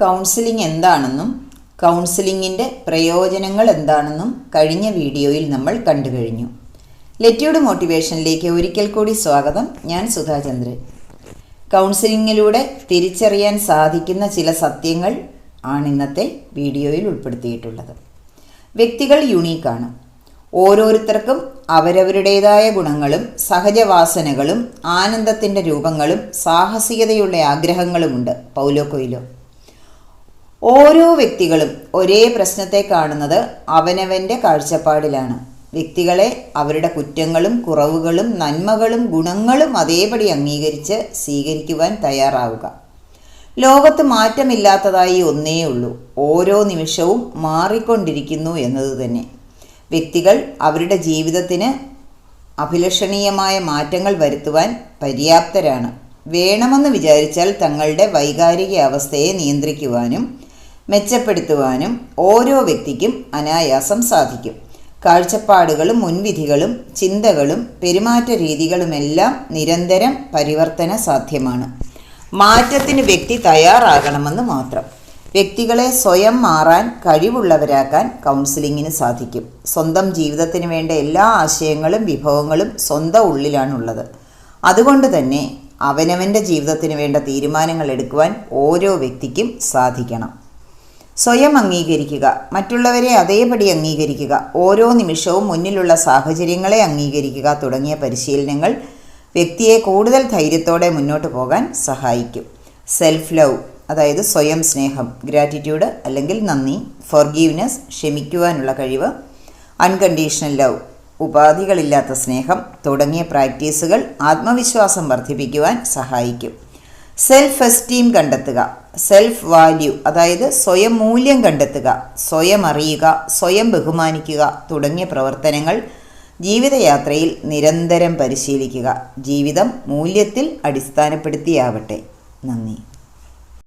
Counselling എന്താണെന്നും കൗൺസിലിംഗിൻ്റെ പ്രയോജനങ്ങൾ എന്താണെന്നും കഴിഞ്ഞ വീഡിയോയിൽ നമ്മൾ കണ്ടു കഴിഞ്ഞു. ലെറ്റ്യൂഡ് മോട്ടിവേഷനിലേക്ക് ഒരിക്കൽ കൂടി സ്വാഗതം. ഞാൻ സുധാചന്ദ്രൻ. കൗൺസിലിങ്ങിലൂടെ തിരിച്ചറിയാൻ സാധിക്കുന്ന ചില സത്യങ്ങൾ ആണ് ഇന്നത്തെ വീഡിയോയിൽ ഉൾപ്പെടുത്തിയിട്ടുള്ളത്. വ്യക്തികൾ യുണീക്കാണ്. ഓരോരുത്തർക്കും അവരവരുടേതായ ഗുണങ്ങളും സഹജവാസനകളും ആനന്ദത്തിൻ്റെ രൂപങ്ങളും സാഹസികതയുള്ള ആഗ്രഹങ്ങളുമുണ്ട്. Paulo Coelho. ഓരോ വ്യക്തികളും ഒരേ പ്രശ്നത്തെ കാണുന്നത് അവനവൻ്റെ കാഴ്ചപ്പാടിലാണ്. വ്യക്തികളെ അവരുടെ കുറ്റങ്ങളും കുറവുകളും നന്മകളും ഗുണങ്ങളും അതേപടി അംഗീകരിച്ച് സ്വീകരിക്കുവാൻ തയ്യാറാവുക. ലോകത്ത് മാറ്റമില്ലാത്തതായി ഒന്നേ ഉള്ളൂ, ഓരോ നിമിഷവും മാറിക്കൊണ്ടിരിക്കുന്നു എന്നത് തന്നെ. വ്യക്തികൾ അവരുടെ ജീവിതത്തിന് അഭിലഷണീയമായ മാറ്റങ്ങൾ വരുത്തുവാൻ പര്യാപ്തരാണ്. വേണമെന്ന് വിചാരിച്ചാൽ തങ്ങളുടെ വൈകാരിക അവസ്ഥയെ നിയന്ത്രിക്കുവാനും മെച്ചപ്പെടുത്തുവാനും ഓരോ വ്യക്തിക്കും അനായാസം സാധിക്കും. കാഴ്ചപ്പാടുകളും മുൻവിധികളും ചിന്തകളും പെരുമാറ്റ രീതികളുമെല്ലാം നിരന്തരം പരിവർത്തന സാധ്യമാണ്. മാറ്റത്തിന് വ്യക്തി തയ്യാറാകണമെന്ന് മാത്രം. വ്യക്തികളെ സ്വയം മാറാൻ കഴിവുള്ളവരാക്കാൻ കൗൺസിലിങ്ങിന് സാധിക്കും. സ്വന്തം ജീവിതത്തിന് വേണ്ട എല്ലാ ആശയങ്ങളും വിഭവങ്ങളും സ്വന്തം ഉള്ളിലാണുള്ളത്. അതുകൊണ്ട് തന്നെ അവനവൻ്റെ ജീവിതത്തിന് വേണ്ട തീരുമാനങ്ങൾ എടുക്കുവാൻ ഓരോ വ്യക്തിക്കും സാധിക്കണം. സ്വയം അംഗീകരിക്കുക, മറ്റുള്ളവരെ അതേപടി അംഗീകരിക്കുക, ഓരോ നിമിഷവും മുന്നിലുള്ള സാഹചര്യങ്ങളെ അംഗീകരിക്കുക തുടങ്ങിയ പരിശീലനങ്ങൾ വ്യക്തിയെ കൂടുതൽ ധൈര്യത്തോടെ മുന്നോട്ട് പോകാൻ സഹായിക്കും. സെൽഫ് ലവ്, അതായത് സ്വയം സ്നേഹം, ഗ്രാറ്റിറ്റ്യൂഡ് അല്ലെങ്കിൽ നന്ദി, ഫോർഗീവ്നെസ് ക്ഷമിക്കുവാനുള്ള കഴിവ്, അൺകണ്ടീഷണൽ ലവ് ഉപാധികളില്ലാത്ത സ്നേഹം തുടങ്ങിയ പ്രാക്ടീസുകൾ ആത്മവിശ്വാസം വർദ്ധിപ്പിക്കുവാൻ സഹായിക്കും. സെൽഫ് എസ്റ്റീം കണ്ടെത്തുക, സെൽഫ് വാല്യൂ അതായത് സ്വയം മൂല്യം കണ്ടെത്തുക, സ്വയം അറിയുക, സ്വയം ബഹുമാനിക്കുക തുടങ്ങിയ പ്രവർത്തനങ്ങൾ ജീവിതയാത്രയിൽ നിരന്തരം പരിശീലിക്കുക. ജീവിതം മൂല്യത്തിൽ അടിസ്ഥാനപ്പെടുത്തിയാവട്ടെ. നന്ദി.